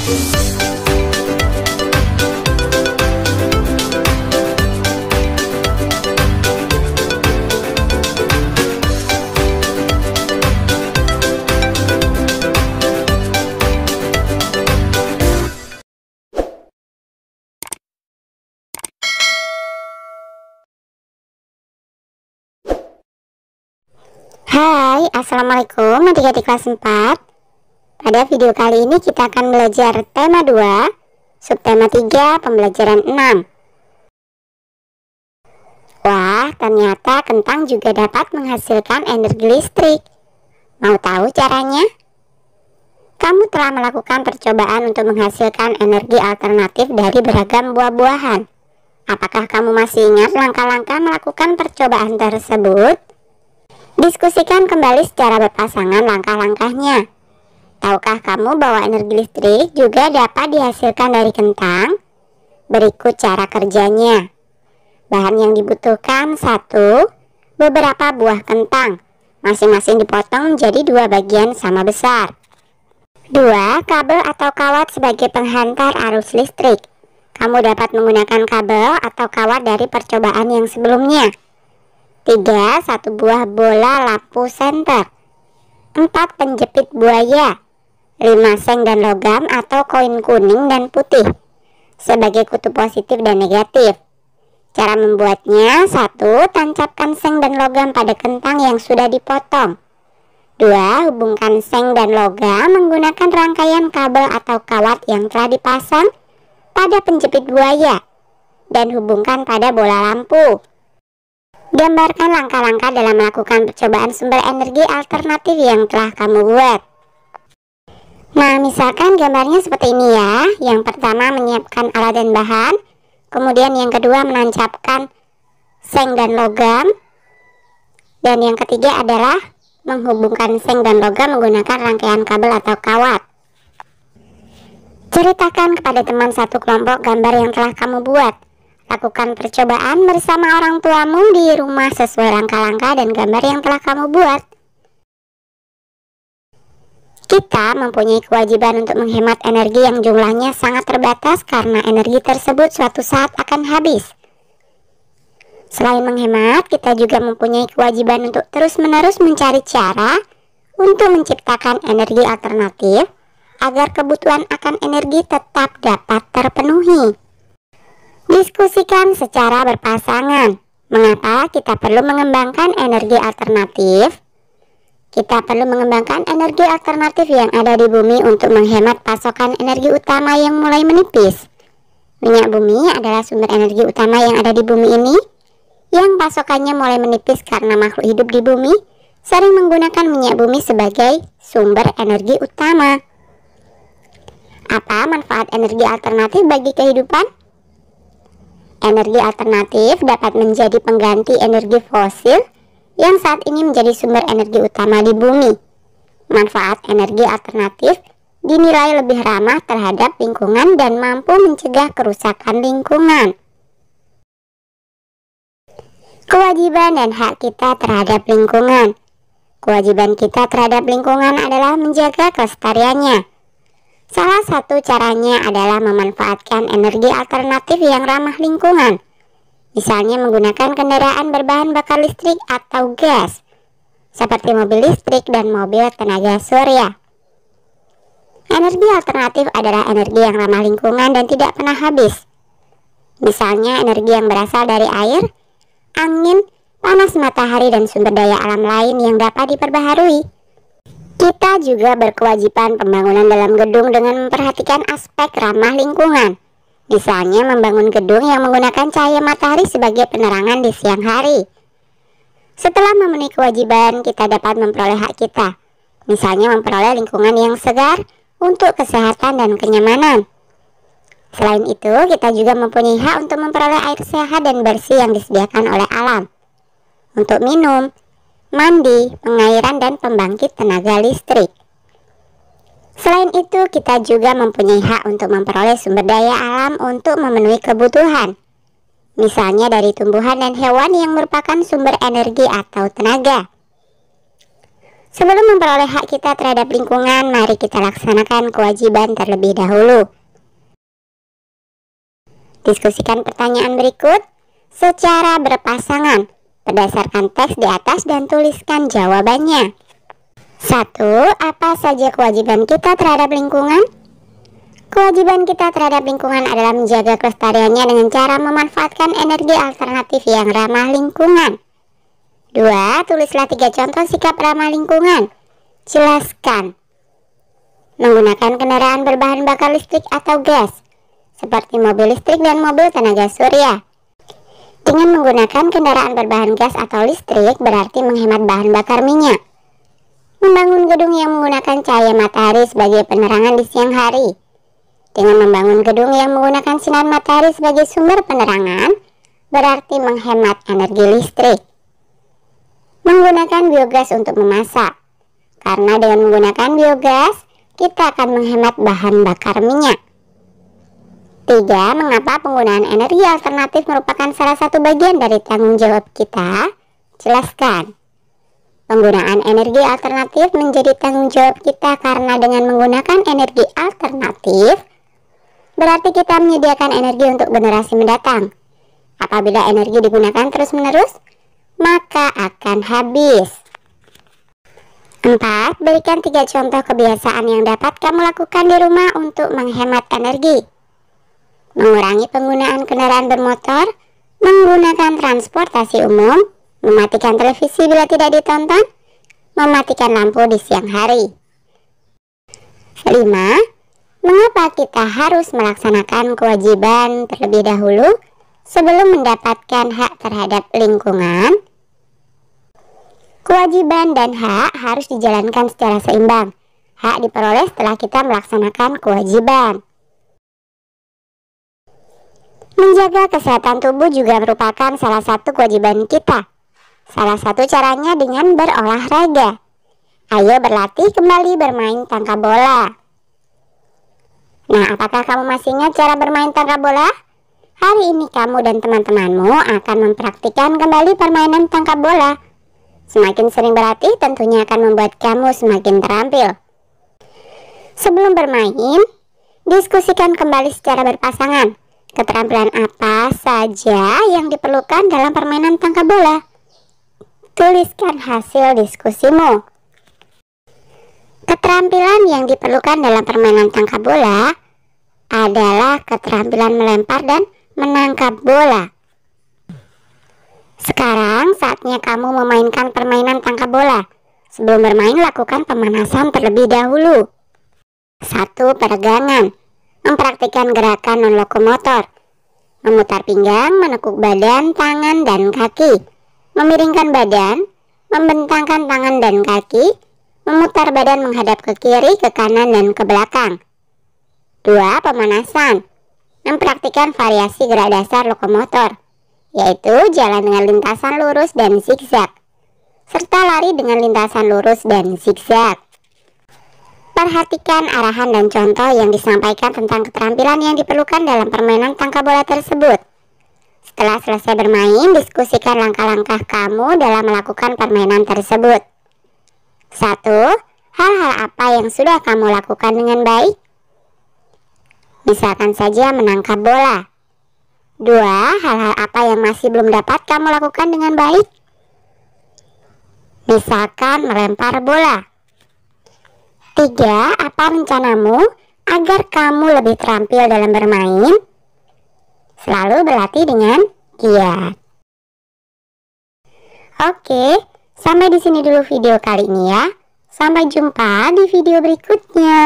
Hai, Assalamualaikum adik-adik kelas 4. Pada video kali ini kita akan belajar tema 2, subtema 3, pembelajaran 6. Wah, ternyata kentang juga dapat menghasilkan energi listrik. Mau tahu caranya? Kamu telah melakukan percobaan untuk menghasilkan energi alternatif dari beragam buah-buahan. Apakah kamu masih ingat langkah-langkah melakukan percobaan tersebut? Diskusikan kembali secara berpasangan langkah-langkahnya. Tahukah kamu bahwa energi listrik juga dapat dihasilkan dari kentang? Berikut cara kerjanya. Bahan yang dibutuhkan: 1. Beberapa buah kentang, masing-masing dipotong menjadi 2 bagian sama besar. 2. Kabel atau kawat sebagai penghantar arus listrik. Kamu dapat menggunakan kabel atau kawat dari percobaan yang sebelumnya. 3. 1 buah bola lampu senter. 4. Penjepit buaya. 5. Seng dan logam atau koin kuning dan putih sebagai kutub positif dan negatif. Cara membuatnya: 1. Tancapkan seng dan logam pada kentang yang sudah dipotong. 2. Hubungkan seng dan logam menggunakan rangkaian kabel atau kawat yang telah dipasang pada penjepit buaya dan hubungkan pada bola lampu. Gambarkan langkah-langkah dalam melakukan percobaan sumber energi alternatif yang telah kamu buat. Nah, misalkan gambarnya seperti ini ya. Yang pertama menyiapkan alat dan bahan. Kemudian yang kedua menancapkan seng dan logam. Dan yang ketiga adalah menghubungkan seng dan logam menggunakan rangkaian kabel atau kawat. Ceritakan kepada teman satu kelompok gambar yang telah kamu buat. Lakukan percobaan bersama orang tuamu di rumah sesuai langkah-langkah dan gambar yang telah kamu buat. Kita mempunyai kewajiban untuk menghemat energi yang jumlahnya sangat terbatas karena energi tersebut suatu saat akan habis. Selain menghemat, kita juga mempunyai kewajiban untuk terus-menerus mencari cara untuk menciptakan energi alternatif agar kebutuhan akan energi tetap dapat terpenuhi. Diskusikan secara berpasangan. Mengapa kita perlu mengembangkan energi alternatif? Kita perlu mengembangkan energi alternatif yang ada di bumi untuk menghemat pasokan energi utama yang mulai menipis. Minyak bumi adalah sumber energi utama yang ada di bumi ini, yang pasokannya mulai menipis karena makhluk hidup di bumi sering menggunakan minyak bumi sebagai sumber energi utama. Apa manfaat energi alternatif bagi kehidupan? Energi alternatif dapat menjadi pengganti energi fosil yang saat ini menjadi sumber energi utama di bumi. Manfaat energi alternatif dinilai lebih ramah terhadap lingkungan dan mampu mencegah kerusakan lingkungan. Kewajiban dan hak kita terhadap lingkungan. Kewajiban kita terhadap lingkungan adalah menjaga kelestariannya. Salah satu caranya adalah memanfaatkan energi alternatif yang ramah lingkungan. Misalnya menggunakan kendaraan berbahan bakar listrik atau gas, seperti mobil listrik dan mobil tenaga surya. Energi alternatif adalah energi yang ramah lingkungan dan tidak pernah habis. Misalnya energi yang berasal dari air, angin, panas matahari, dan sumber daya alam lain yang dapat diperbaharui. Kita juga berkewajiban pembangunan dalam gedung dengan memperhatikan aspek ramah lingkungan. Misalnya membangun gedung yang menggunakan cahaya matahari sebagai penerangan di siang hari. Setelah memenuhi kewajiban, kita dapat memperoleh hak kita. Misalnya memperoleh lingkungan yang segar untuk kesehatan dan kenyamanan. Selain itu, kita juga mempunyai hak untuk memperoleh air sehat dan bersih yang disediakan oleh alam. Untuk minum, mandi, pengairan, dan pembangkit tenaga listrik. Selain itu, kita juga mempunyai hak untuk memperoleh sumber daya alam untuk memenuhi kebutuhan. Misalnya dari tumbuhan dan hewan yang merupakan sumber energi atau tenaga. Sebelum memperoleh hak kita terhadap lingkungan, mari kita laksanakan kewajiban terlebih dahulu. Diskusikan pertanyaan berikut secara berpasangan berdasarkan teks di atas dan tuliskan jawabannya. 1. Apa saja kewajiban kita terhadap lingkungan? Kewajiban kita terhadap lingkungan adalah menjaga kelestariannya dengan cara memanfaatkan energi alternatif yang ramah lingkungan. 2. Tulislah 3 contoh sikap ramah lingkungan. Jelaskan. Menggunakan kendaraan berbahan bakar listrik atau gas, seperti mobil listrik dan mobil tenaga surya. Dengan menggunakan kendaraan berbahan gas atau listrik berarti menghemat bahan bakar minyak. Membangun gedung yang menggunakan cahaya matahari sebagai penerangan di siang hari. Dengan membangun gedung yang menggunakan sinar matahari sebagai sumber penerangan berarti menghemat energi listrik. Menggunakan biogas untuk memasak, karena dengan menggunakan biogas kita akan menghemat bahan bakar minyak. 3. Mengapa penggunaan energi alternatif merupakan salah satu bagian dari tanggung jawab kita? Jelaskan. Penggunaan energi alternatif menjadi tanggung jawab kita karena dengan menggunakan energi alternatif berarti kita menyediakan energi untuk generasi mendatang. Apabila energi digunakan terus-menerus, maka akan habis. 4. Berikan 3 contoh kebiasaan yang dapat kamu lakukan di rumah untuk menghemat energi. Mengurangi penggunaan kendaraan bermotor, menggunakan transportasi umum, mematikan televisi bila tidak ditonton, mematikan lampu di siang hari. 5. Mengapa kita harus melaksanakan kewajiban terlebih dahulu sebelum mendapatkan hak terhadap lingkungan? Kewajiban dan hak harus dijalankan secara seimbang. Hak diperoleh setelah kita melaksanakan kewajiban. Menjaga kesehatan tubuh juga merupakan salah satu kewajiban kita. Salah satu caranya dengan berolahraga. Ayo berlatih kembali bermain tangkap bola. Nah, apakah kamu masih ingat cara bermain tangkap bola? Hari ini kamu dan teman-temanmu akan mempraktikkan kembali permainan tangkap bola. Semakin sering berlatih tentunya akan membuat kamu semakin terampil. Sebelum bermain, diskusikan kembali secara berpasangan. Keterampilan apa saja yang diperlukan dalam permainan tangkap bola? Tuliskan hasil diskusimu. Keterampilan yang diperlukan dalam permainan tangkap bola adalah keterampilan melempar dan menangkap bola. Sekarang saatnya kamu memainkan permainan tangkap bola. Sebelum bermain, lakukan pemanasan terlebih dahulu. 1. Peregangan. Mempraktikkan gerakan non-lokomotor. Memutar pinggang, menekuk badan, tangan, dan kaki. Memiringkan badan, membentangkan tangan dan kaki. Memutar badan menghadap ke kiri, ke kanan, dan ke belakang. 2. Pemanasan. Mempraktikkan variasi gerak dasar lokomotor, yaitu jalan dengan lintasan lurus dan zigzag, serta lari dengan lintasan lurus dan zigzag. Perhatikan arahan dan contoh yang disampaikan tentang keterampilan yang diperlukan dalam permainan tangkap bola tersebut. Setelah selesai bermain, diskusikan langkah-langkah kamu dalam melakukan permainan tersebut. 1. Hal-hal apa yang sudah kamu lakukan dengan baik? Misalkan saja menangkap bola. 2. Hal-hal apa yang masih belum dapat kamu lakukan dengan baik? Misalkan melempar bola. 3. Apa rencanamu agar kamu lebih terampil dalam bermain? Selalu berlatih dengan giat. Oke, sampai di sini dulu video kali ini ya. Sampai jumpa di video berikutnya.